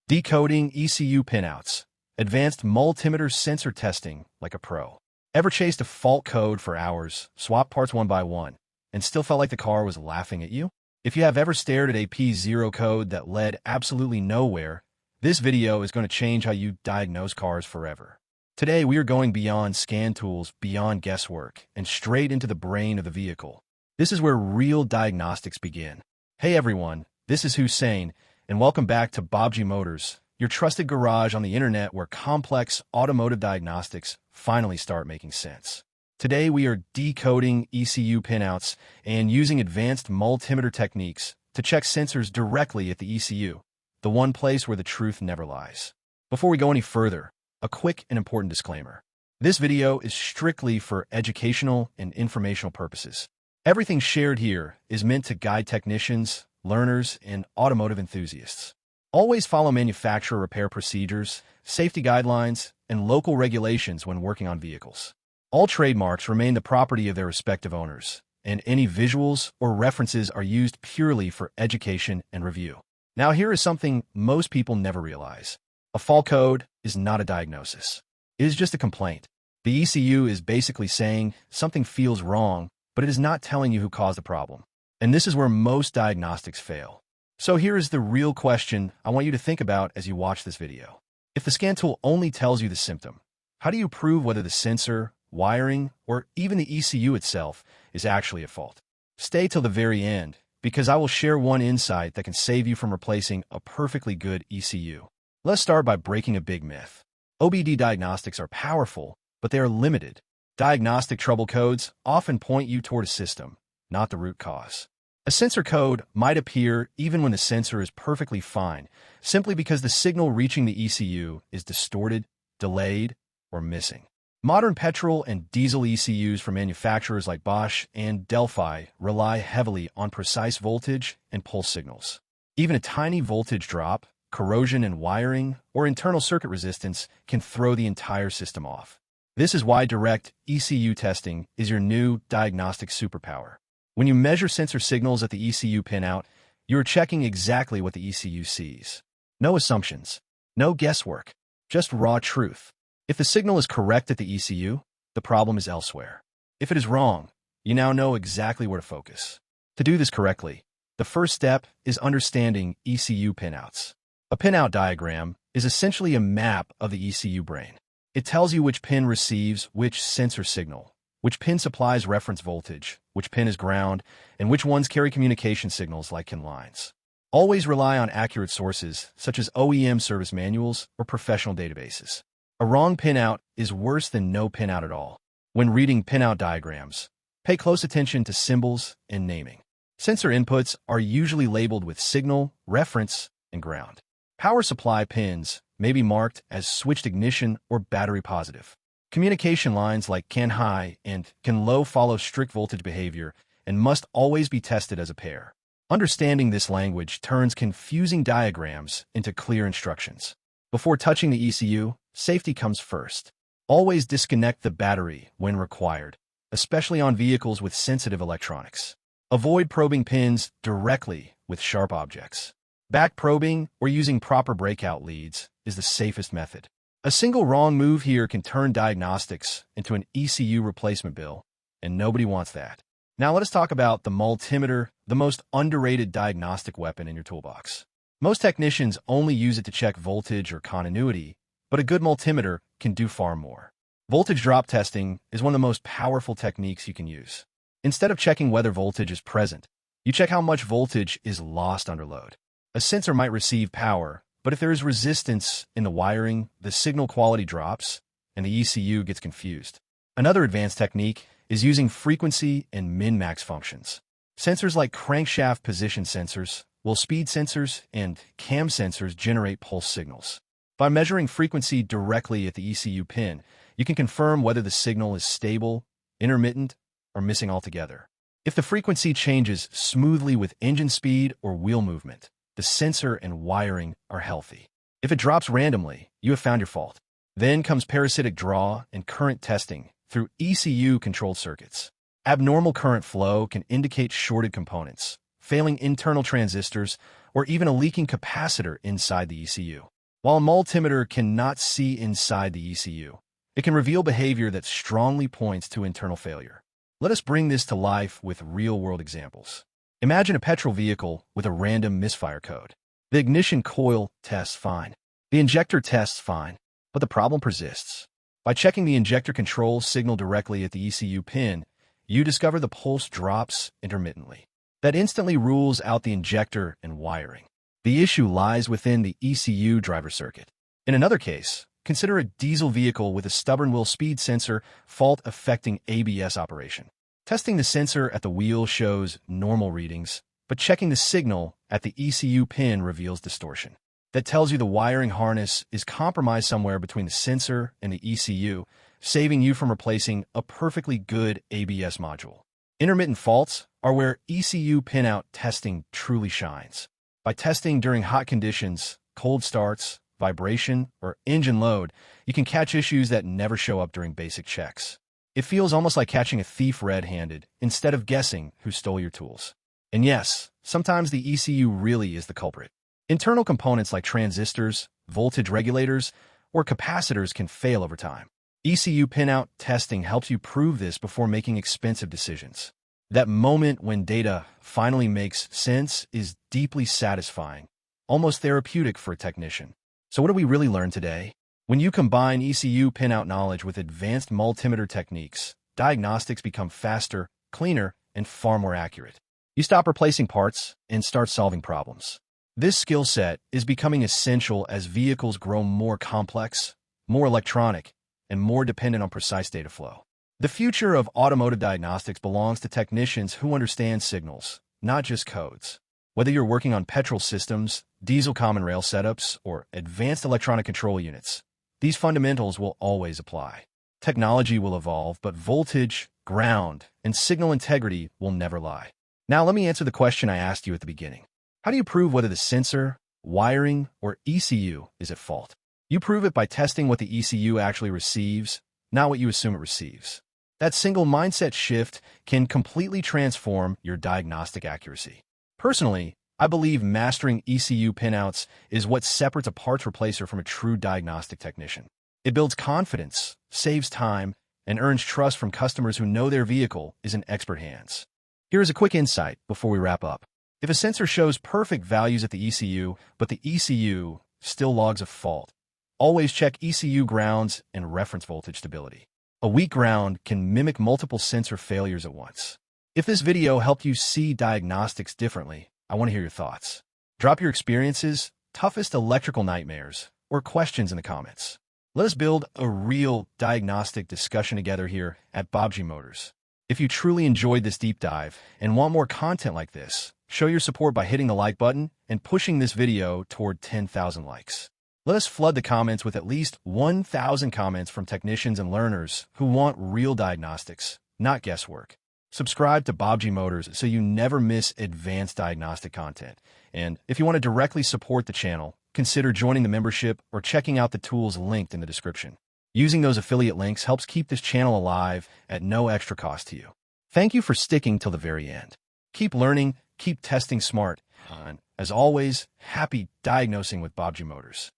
Decoding ECU Pinouts. Advanced multimeter sensor testing like a pro. Ever chased a fault code for hours, swapped parts one by one, and still felt like the car was laughing at you? If you have ever stared at a P0 code that led absolutely nowhere, this video is going to change how you diagnose cars forever. Today, we are going beyond scan tools, beyond guesswork, and straight into the brain of the vehicle. This is where real diagnostics begin. Hey everyone, this is Hussein, and welcome back to Baabji Motors, your trusted garage on the internet where complex automotive diagnostics finally start making sense. Today, we are decoding ECU pinouts and using advanced multimeter techniques to check sensors directly at the ECU, the one place where the truth never lies. Before we go any further, a quick and important disclaimer. This video is strictly for educational and informational purposes. Everything shared here is meant to guide technicians, learners, and automotive enthusiasts. Always follow manufacturer repair procedures, safety guidelines, and local regulations when working on vehicles. All trademarks remain the property of their respective owners, and any visuals or references are used purely for education and review. Now here is something most people never realize. A fault code is not a diagnosis. It is just a complaint. The ECU is basically saying something feels wrong, but it is not telling you who caused the problem. And this is where most diagnostics fail. So here is the real question I want you to think about as you watch this video. If the scan tool only tells you the symptom, how do you prove whether the sensor, wiring, or even the ECU itself is actually at fault? Stay till the very end, because I will share one insight that can save you from replacing a perfectly good ECU. Let's start by breaking a big myth. OBD diagnostics are powerful, but they are limited. Diagnostic trouble codes often point you toward a system, not the root cause. A sensor code might appear even when the sensor is perfectly fine, simply because the signal reaching the ECU is distorted, delayed, or missing. Modern petrol and diesel ECUs from manufacturers like Bosch and Delphi rely heavily on precise voltage and pulse signals. Even a tiny voltage drop, corrosion in wiring, or internal circuit resistance can throw the entire system off. This is why direct ECU testing is your new diagnostic superpower. When you measure sensor signals at the ECU pinout, you are checking exactly what the ECU sees. No assumptions, no guesswork, just raw truth. If the signal is correct at the ECU, the problem is elsewhere. If it is wrong, you now know exactly where to focus. To do this correctly, the first step is understanding ECU pinouts. A pinout diagram is essentially a map of the ECU brain. It tells you which pin receives which sensor signal, which pin supplies reference voltage, which pin is ground, and which ones carry communication signals like CAN lines. Always rely on accurate sources, such as OEM service manuals or professional databases. A wrong pinout is worse than no pinout at all. When reading pinout diagrams, pay close attention to symbols and naming. Sensor inputs are usually labeled with signal, reference, and ground. Power supply pins may be marked as switched ignition or battery positive. Communication lines like CAN high and CAN low follow strict voltage behavior and must always be tested as a pair. Understanding this language turns confusing diagrams into clear instructions. Before touching the ECU, safety comes first. Always disconnect the battery when required, especially on vehicles with sensitive electronics. Avoid probing pins directly with sharp objects. Back probing or using proper breakout leads is the safest method. A single wrong move here can turn diagnostics into an ECU replacement bill, and nobody wants that. Now let us talk about the multimeter, the most underrated diagnostic weapon in your toolbox. Most technicians only use it to check voltage or continuity, but a good multimeter can do far more. Voltage drop testing is one of the most powerful techniques you can use. Instead of checking whether voltage is present, you check how much voltage is lost under load. A sensor might receive power, but if there is resistance in the wiring, the signal quality drops, and the ECU gets confused. Another advanced technique is using frequency and min-max functions. Sensors like crankshaft position sensors, speed sensors, and cam sensors generate pulse signals. By measuring frequency directly at the ECU pin, you can confirm whether the signal is stable, intermittent, or missing altogether. If the frequency changes smoothly with engine speed or wheel movement, the sensor and wiring are healthy. If it drops randomly, you have found your fault. Then comes parasitic draw and current testing through ECU-controlled circuits. Abnormal current flow can indicate shorted components, failing internal transistors, or even a leaking capacitor inside the ECU. While a multimeter cannot see inside the ECU, it can reveal behavior that strongly points to internal failure. Let us bring this to life with real-world examples. Imagine a petrol vehicle with a random misfire code. The ignition coil tests fine. The injector tests fine, but the problem persists. By checking the injector control signal directly at the ECU pin, you discover the pulse drops intermittently. That instantly rules out the injector and wiring. The issue lies within the ECU driver circuit. In another case, consider a diesel vehicle with a stubborn wheel speed sensor fault affecting ABS operation. Testing the sensor at the wheel shows normal readings, but checking the signal at the ECU pin reveals distortion. That tells you the wiring harness is compromised somewhere between the sensor and the ECU, saving you from replacing a perfectly good ABS module. Intermittent faults are where ECU Pinout testing truly shines. By testing during hot conditions, cold starts, vibration, or engine load, you can catch issues that never show up during basic checks. It feels almost like catching a thief red-handed instead of guessing who stole your tools. And yes, sometimes the ECU really is the culprit. Internal components like transistors, voltage regulators, or capacitors can fail over time. ECU Pinout testing helps you prove this before making expensive decisions. That moment when data finally makes sense is deeply satisfying, almost therapeutic for a technician. So what did we really learn today? When you combine ECU Pinout knowledge with advanced multimeter techniques, diagnostics become faster, cleaner, and far more accurate. You stop replacing parts and start solving problems. This skill set is becoming essential as vehicles grow more complex, more electronic, and more dependent on precise data flow. The future of automotive diagnostics belongs to technicians who understand signals, not just codes. Whether you're working on petrol systems, diesel common rail setups, or advanced electronic control units, these fundamentals will always apply. Technology will evolve, but voltage, ground, and signal integrity will never lie. Now let me answer the question I asked you at the beginning. How do you prove whether the sensor, wiring, or ECU is at fault? You prove it by testing what the ECU actually receives, not what you assume it receives. That single mindset shift can completely transform your diagnostic accuracy. Personally, I believe mastering ECU pinouts is what separates a parts replacer from a true diagnostic technician. It builds confidence, saves time, and earns trust from customers who know their vehicle is in expert hands. Here is a quick insight before we wrap up. If a sensor shows perfect values at the ECU, but the ECU still logs a fault, always check ECU grounds and reference voltage stability. A weak ground can mimic multiple sensor failures at once. If this video helped you see diagnostics differently, I want to hear your thoughts. Drop your experiences, toughest electrical nightmares, or questions in the comments. Let us build a real diagnostic discussion together here at Baabji Motors. If you truly enjoyed this deep dive and want more content like this, show your support by hitting the like button and pushing this video toward 10,000 likes. Let us flood the comments with at least 1,000 comments from technicians and learners who want real diagnostics, not guesswork. Subscribe to Baabji Motors so you never miss advanced diagnostic content. And if you want to directly support the channel, consider joining the membership or checking out the tools linked in the description. Using those affiliate links helps keep this channel alive at no extra cost to you. Thank you for sticking till the very end. Keep learning, keep testing smart, and as always, happy diagnosing with Baabji Motors.